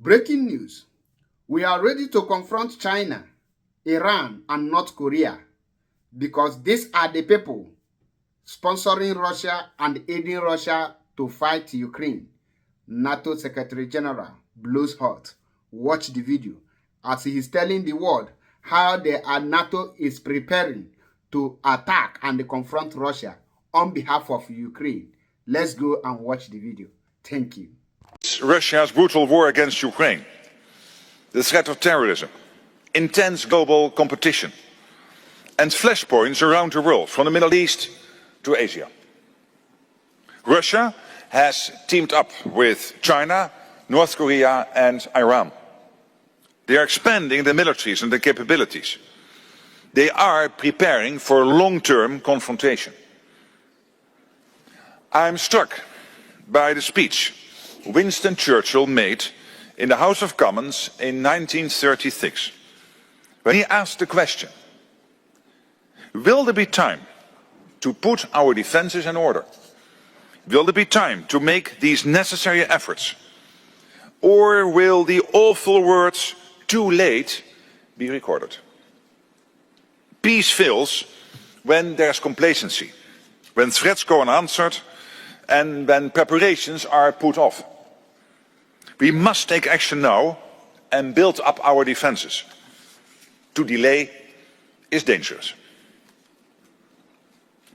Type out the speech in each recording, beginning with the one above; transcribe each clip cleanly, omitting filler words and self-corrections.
Breaking news. We are ready to confront China, Iran, and North Korea because these are the people sponsoring Russia and aiding Russia to fight Ukraine. NATO Secretary General blows hot. Watch the video as he is telling the world how NATO is preparing to attack and confront Russia on behalf of Ukraine. Let's go and watch the video. Thank you. Russia's brutal war against Ukraine, the threat of terrorism, intense global competition, and flashpoints around the world, from the Middle East to Asia. Russia has teamed up with China, North Korea and Iran. They are expanding the militaries and the capabilities. They are preparing for long-term confrontation. I am struck by the speech Winston Churchill made in the House of Commons in 1936, when he asked the question, will there be time to put our defences in order? Will there be time to make these necessary efforts? Or will the awful words too late be recorded? Peace fails when there's complacency, when threats go unanswered and when preparations are put off. We must take action now and build up our defences. To delay is dangerous.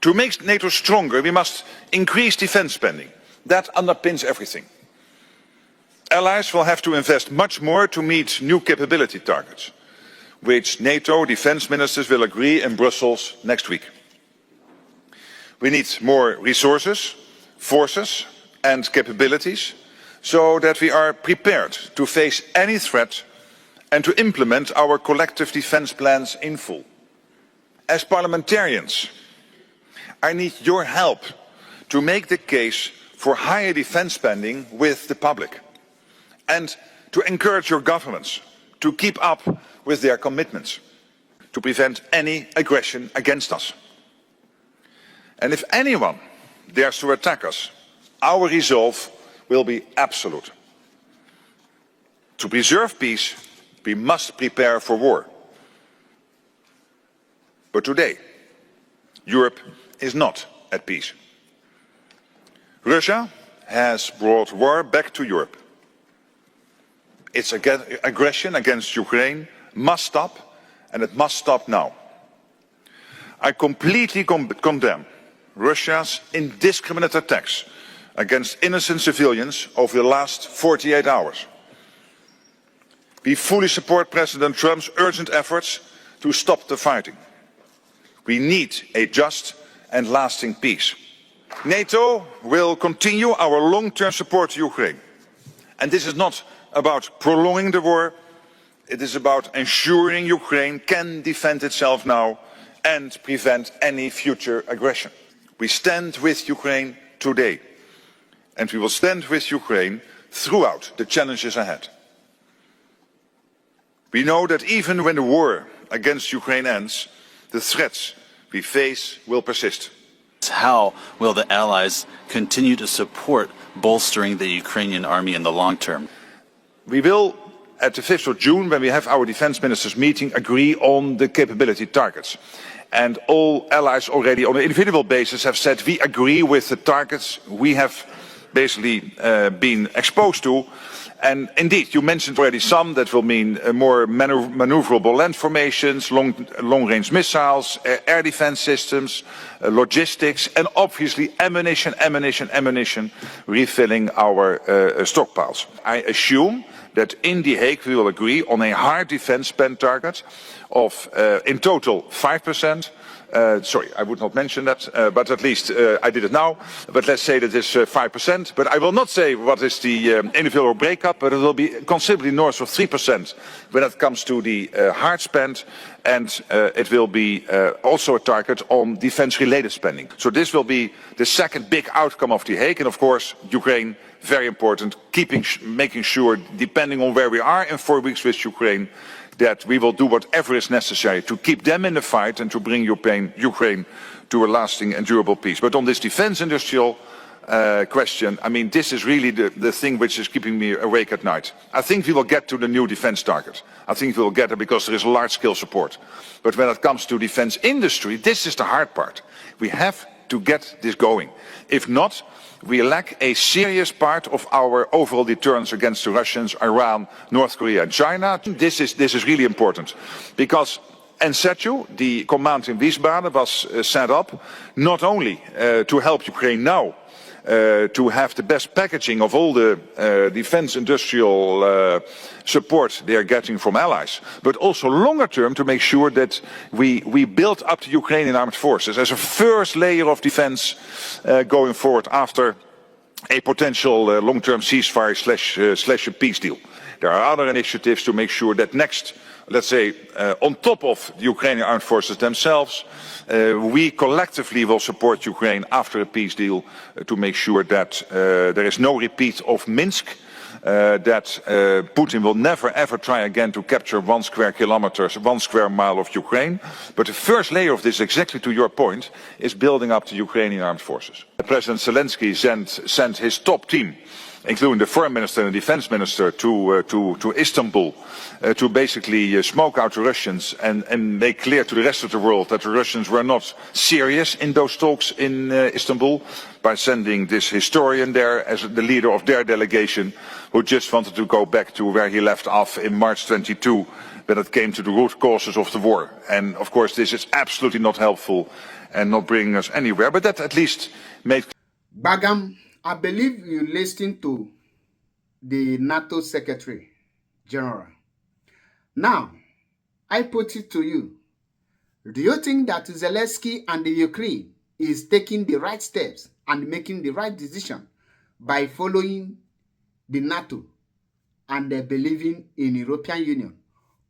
To make NATO stronger, we must increase defence spending. That underpins everything. Allies will have to invest much more to meet new capability targets, which NATO defence ministers will agree in Brussels next week. We need more resources, forces and capabilities so that we are prepared to face any threat and to implement our collective defence plans in full. As parliamentarians, I need your help to make the case for higher defence spending with the public and to encourage your governments to keep up with their commitments to prevent any aggression against us. And if anyone dares to attack us, our resolve will be absolute. To preserve peace, we must prepare for war. But today, Europe is not at peace. Russia has brought war back to Europe. Its aggression against Ukraine must stop, and it must stop now. I completely condemn Russia's indiscriminate attacks against innocent civilians over the last 48 hours. We fully support President Trump's urgent efforts to stop the fighting. We need a just and lasting peace. NATO will continue our long-term support to Ukraine. And this is not about prolonging the war, it is about ensuring Ukraine can defend itself now and prevent any future aggression. We stand with Ukraine today, and we will stand with Ukraine throughout the challenges ahead. We know that even when the war against Ukraine ends, the threats we face will persist. How will the Allies continue to support bolstering the Ukrainian army in the long term? We will, at the 5th of June, when we have our defence ministers meeting, agree on the capability targets. And all allies already on an individual basis have said we agree with the targets we have basically been exposed to. And indeed, you mentioned already some that will mean more maneuverable land formations, long-range missiles, air defence systems, logistics, and obviously ammunition, refilling our stockpiles. I assume that in The Hague we will agree on a hard defence spend target of in total 5%. Sorry, I would not mention that, but at least I did it now. But let's say that it's 5%. But I will not say what is the individual breakup, but it will be considerably north of 3% when it comes to the hard spend, and it will be also a target on defence-related spending. So this will be the second big outcome of The Hague, and of course Ukraine, very important, making sure, depending on where we are in 4 weeks with Ukraine, that we will do whatever is necessary to keep them in the fight and to bring Ukraine to a lasting and durable peace. But on this defence industrial question, I mean, this is really the thing which is keeping me awake at night. I think we will get to the new defense target. I think we will get it because there is large-scale support. But when it comes to defense industry, this is the hard part. We have to get this going. If not, we lack a serious part of our overall deterrence against the Russians, Iran, North Korea and China. This is really important because NSATU, the command in Wiesbaden, was set up not only to help Ukraine now, to have the best packaging of all the defense industrial support they are getting from allies, but also longer term to make sure that we build up the Ukrainian armed forces as a first layer of defense going forward after a potential long-term ceasefire slash a peace deal. There are other initiatives to make sure that next, let's say, on top of the Ukrainian armed forces themselves, we collectively will support Ukraine after a peace deal to make sure that there is no repeat of Minsk, that Putin will never ever try again to capture 1 square kilometer, 1 square mile of Ukraine. But the first layer of this, exactly to your point, is building up the Ukrainian armed forces. President Zelensky sent his top team, including the foreign minister and the defense minister, to Istanbul to basically smoke out the Russians and make clear to the rest of the world that the Russians were not serious in those talks in Istanbul, by sending this historian there as the leader of their delegation, who just wanted to go back to where he left off in March 22 when it came to the root causes of the war. And of course this is absolutely not helpful and not bringing us anywhere, but that at least made... Bagam, I believe you listened to the NATO Secretary General. Now, I put it to you. Do you think that Zelensky and the Ukraine is taking the right steps and making the right decision by following the NATO and believing in European Union?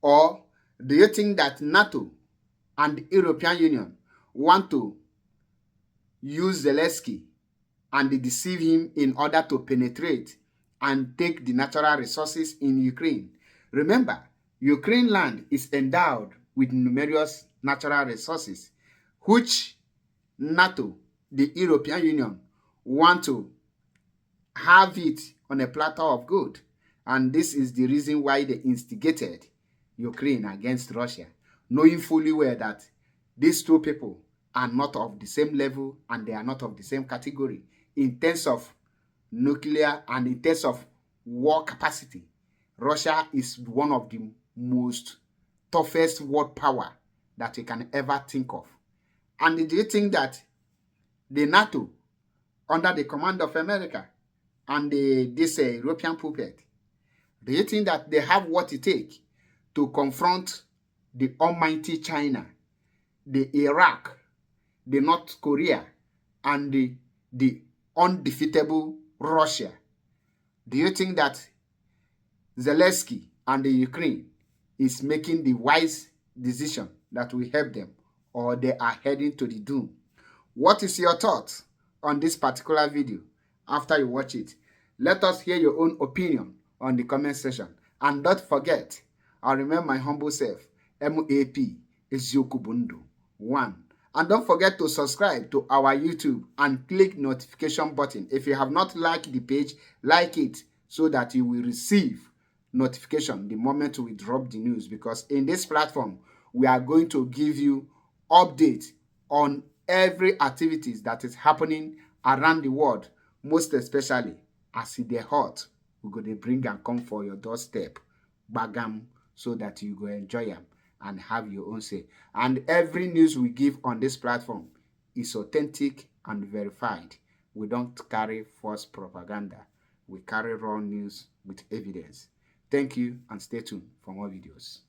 Or do you think that NATO and the European Union want to use Zelensky and deceive him in order to penetrate and take the natural resources in Ukraine? Remember, Ukraine land is endowed with numerous natural resources, which NATO, the European Union, want to have it on a platter of gold. And this is the reason why they instigated Ukraine against Russia, knowing fully well that these two people are not of the same level and they are not of the same category in terms of nuclear and in terms of war capacity. Russia is one of the most toughest world power that you can ever think of. And do you think that the NATO, under the command of America and this European puppet, do you think that they have what it takes to confront the almighty China, the Iraq, the North Korea, and the undefeatable Russia? Do you think that Zelensky and the Ukraine is making the wise decision that will help them, or they are heading to the doom? What is your thoughts on this particular video after you watch it? Let us hear your own opinion on the comment section. And don't forget, I remain my humble self, MAP Eziokubundo 1. And don't forget to subscribe to our YouTube and click notification button. If you have not liked the page, like it so that you will receive notification the moment we drop the news, because in this platform we are going to give you updates on every activities that is happening around the world, most especially as it dey hot. We go to bring and come for your doorstep, bagam, so that you go enjoy them and have your own say. And every news we give on this platform is authentic and verified. We don't carry false propaganda. We carry raw news with evidence. Thank you and stay tuned for more videos.